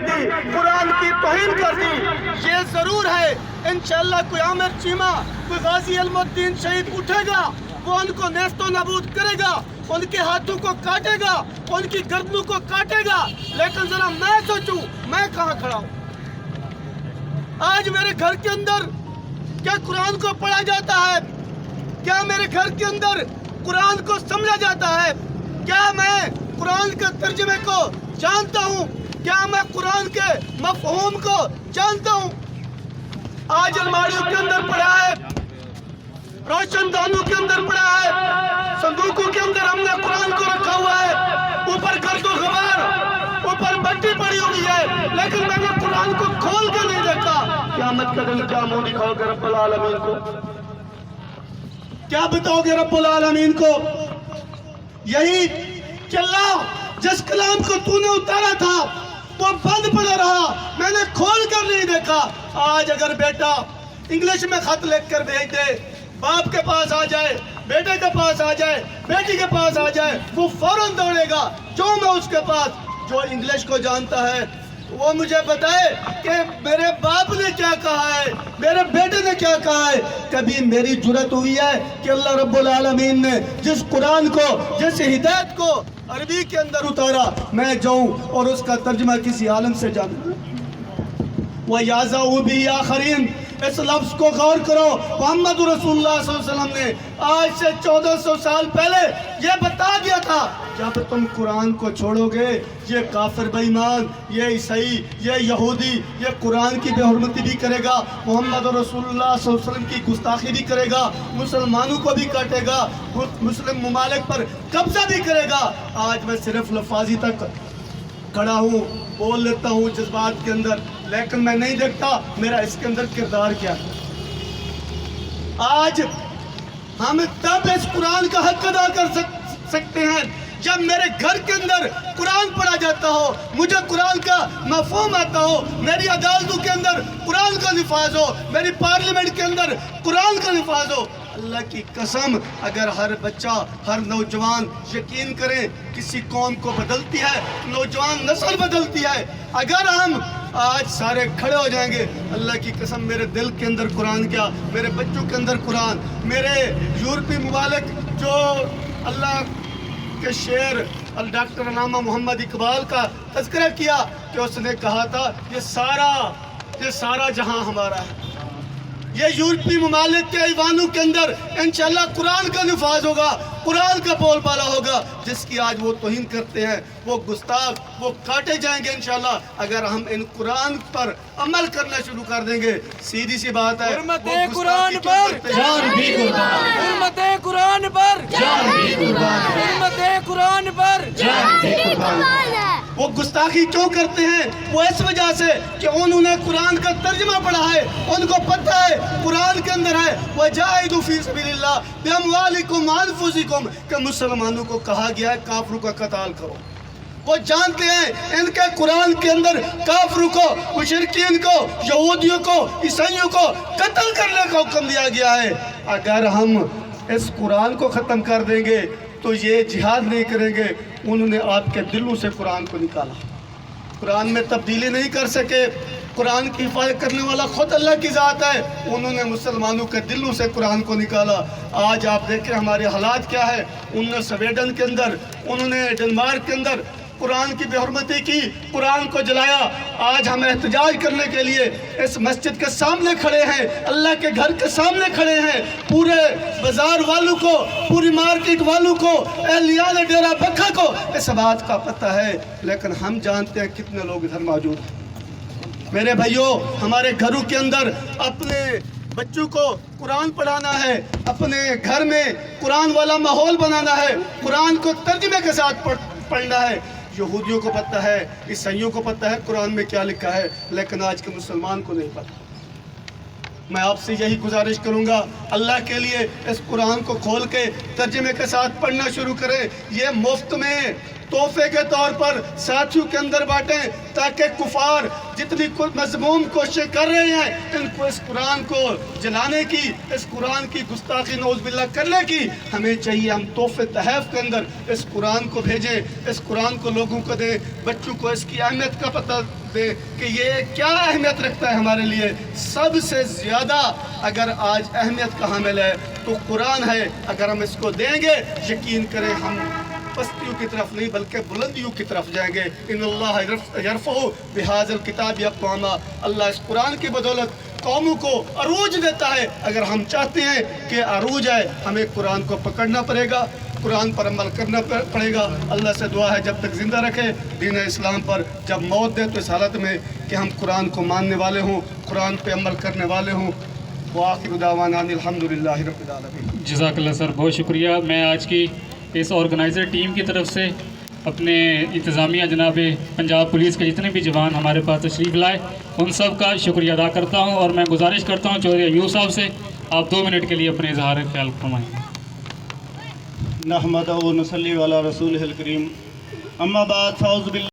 दी, कुरान की तौहीन कर दी। ये ज़रूर है इंशाअल्लाह कोई आमिर चीमा, कोई गाजी अलमुद्दीन शहीद उठेगा, वो उनको नेस्तो नाबूद करेगा, उनके हाथों को काटेगा, उनकी गर्दनों को काटेगा। लेकिन जरा मैं सोचूं, मैं कहाँ खड़ा हूँ? आज मेरे घर के अंदर क्या कुरान को पढ़ा जाता है? क्या मेरे घर के अंदर कुरान को समझा जाता है? क्या मैं कुरान के तर्जुमे को जानता हूँ? क्या मैं कुरान के मफ़हूम को जानता हूँ? आज अलमारियों के अंदर पड़ा है, रोशनदानों के अंदर पड़ा है, संदूकों के अंदर हमने कुरान को रखा हुआ है, ऊपर गर्दो गबार, ऊपर मट्टी पड़ी हुई है, लेकिन मैंने कुरान को खोल के नहीं देखा। क़यामत का दिन क्या मुंह दिखाओगे रब्बुल आलमीन को? क्या बताओगे रब्बुल आलमीन को? यही कि अल्लाह जिस कलाम को तूने उतारा था वो बंद पड़ा रहा, मैंने खोल कर नहीं देखा। आज अगर बेटा इंग्लिश में खत लिख कर भेज दे, बाप के पास आ जाए, बेटे के पास आ जाए, बेटी के पास आ जाए, वो फौरन दौड़ेगा। जो मैं उसके पास जो इंग्लिश को जानता है वो मुझे बताए कि मेरे बाप ने क्या कहा है, मेरे बेटे ने क्या कहा है। कभी मेरी जुर्रत हुई है कि अल्लाह रब्बुल आलमीन ने जिस कुरान को, जिस हिदायत को अरबी के अंदर उतारा, मैं जाऊं और उसका तर्जुमा किसी आलम से जानूं? वयाज़ाउ भी आखरीन, इस लफ्ज़ को गौर करो। मोहम्मद रसूलुल्लाह सल्लल्लाहु अलैहि वसल्लम ने आज से 1400 साल पहले ये बता दिया था, जब तुम कुरान को छोड़ोगे, ये काफिर बेईमान, ये ईसाई, ये यहूदी, ये कुरान की बेहुरमती भी करेगा, मोहम्मद रसूलुल्लाह सल्लल्लाहु अलैहि वसल्लम की गुस्ताखी भी करेगा, मुसलमानों को भी काटेगा, मुस्लिम ममालिक पर कब्जा भी करेगा। आज मैं सिर्फ लफाजी तक खड़ा हूँ, बोल लेता हूँ जज्बात के अंदर, लेकिन मैं नहीं देखता मेरा इसके अंदर किरदार क्या है। आज हम तब इस कुरान का हक अदा कर सकते हैं जब मेरे घर के अंदर कुरान पढ़ा जाता हो, मुझे कुरान का मफ़हूम आता हो, मेरी अदालतों के अंदर कुरान का निफाज हो, मेरी पार्लियामेंट के अंदर कुरान का निफाज हो। अल्लाह की कसम, अगर हर बच्चा, हर नौजवान यकीन करें, किसी कौम को बदलती है, नौजवान नस्ल बदलती है। अगर हम आज सारे खड़े हो जाएंगे, अल्लाह की कसम मेरे दिल के अंदर कुरान क्या, मेरे बच्चों के अंदर कुरान, मेरे यूरोपी ममालिक जो अल्लाह के शेर डॉक्टर अल्लामा मोहम्मद इकबाल का तज़किरा किया कि उसने कहा था ये सारा जहां हमारा है। ये यूरोपी ममालिक के ईवानों के अंदर इंशाअल्लाह कुरान का निफाज होगा, कुरान का बोलबाला होगा। जिसकी आज वो तौहीन करते हैं, वो गुस्ताख, वो काटे जाएंगे इंशाअल्लाह अगर हम इन कुरान पर अमल करना शुरू कर देंगे। सीधी सी बात है, हुर्मते कुरान पर जान भी कुर्बान, हुर्मते कुरान पर जान भी कुर्बान, हुर्मते कुरान पर जान भी कुर्बान। वो गुस्ताखी क्यों करते हैं? वो इस वजह से कि उन्होंने कुरान का तर्जुमा पढ़ा है, उनको पता है कुरान के अंदर है वजाहिदू फी सबीलिल्लाह बिअमवालिकुम व अनफुसिकुम, कि मुसलमानों को कहा गया है काफिरों का कत्ल करो। वो जानते हैं इनके कुरान के अंदर काफिरों को, मुशरिकीन को, यहूदियों को, ईसाइयों को कत्ल करने का हुक्म दिया गया है। अगर हम इस कुरान को ख़त्म कर देंगे तो ये जिहाद नहीं करेंगे। उन्होंने आपके दिलों से कुरान को निकाला, कुरान में तब्दीली नहीं कर सके। कुरान की हिफाजत करने वाला खुद अल्लाह की ज़ात है। उन्होंने मुसलमानों के दिलों से कुरान को निकाला। आज आप देखें हमारे हालात क्या है। उन्होंने स्वीडन के अंदर, उन्होंने डेनमार्क के अंदर कुरान की बेहुरमती की, कुरान को जलाया। आज हम एहतजाज करने के लिए इस मस्जिद के सामने खड़े हैं, अल्लाह के घर के सामने खड़े हैं। पूरे बाजार वालों को, पूरी मार्केट वालों को, एहलियान डेरा बक्खा को इस बात का पता है, लेकिन हम जानते हैं कितने लोग इधर मौजूद हैं। मेरे भाइयों, हमारे घरों के अंदर अपने बच्चों को कुरान पढ़ाना है, अपने घर में कुरान वाला माहौल बनाना है, कुरान को तर्जुमे के साथ पढ़ना है। यहूदियों को पता है, ईसाइयों को पता है कुरान में क्या लिखा है, लेकिन आज के मुसलमान को नहीं पता। मैं आपसे यही गुजारिश करूंगा, अल्लाह के लिए इस कुरान को खोल के तर्जुमे के साथ पढ़ना शुरू करें। ये मुफ्त में तोहफे के तौर पर साथियों के अंदर बांटें, ताकि कुफार जितनी मज़मूम कोशिशें कर रहे हैं इनको इस कुरान को जलाने की, इस कुरान की गुस्ताखी नौज़बिल्लाह करने की, हमें चाहिए हम तोहफे तहफ़ के अंदर इस कुरान को भेजें, इस कुरान को लोगों को दें, बच्चों को इसकी अहमियत का पता दे कि ये क्या अहमियत रखता है हमारे लिए। सबसे ज़्यादा अगर आज अहमियत का हामिल है तो कुरान है। अगर हम इसको देंगे, यकीन करें हम पस्तियों की तरफ नहीं बल्कि बुलंदियों की तरफ जाएंगे। इन्नल्लाह यरफ़उ बिहाज़िल किताबि अक़वामा, अल्लाह इस कुरान की बदौलत कौमों को अरूज देता है। अगर हम चाहते हैं कि अरूज आए, हमें कुरान को पकड़ना पड़ेगा, कुरान पर अमल करना पड़ेगा। अल्लाह से दुआ है जब तक ज़िंदा रखे दीन इस्लाम पर, जब मौत दे तो इस हालत में कि हम कुरान को मानने वाले हों, कुरान पे अमल करने वाले हों। व आखिरु दावाना अनिल हम्दुलिल्लाहि रब्बिल आलमीन। जज़ाकल्लाह सर, बहुत शुक्रिया। मैं आज की इस ऑर्गेनाइज़र टीम की तरफ से अपने इंतज़ामिया जनाब पंजाब पुलिस के जितने भी जवान हमारे पास तशरीफ़ लाए उन सब का शुक्रिया अदा करता हूँ, और मैं गुजारिश करता हूँ चौधरी अयूब साहब से आप 2 मिनट के लिए अपने इजहार ख्याल फरमाएँ। नहमदहु व नसल्ली अला रसूलिहिल करीम, अम्मा बाद, फ़ौज़ बिल्लाह।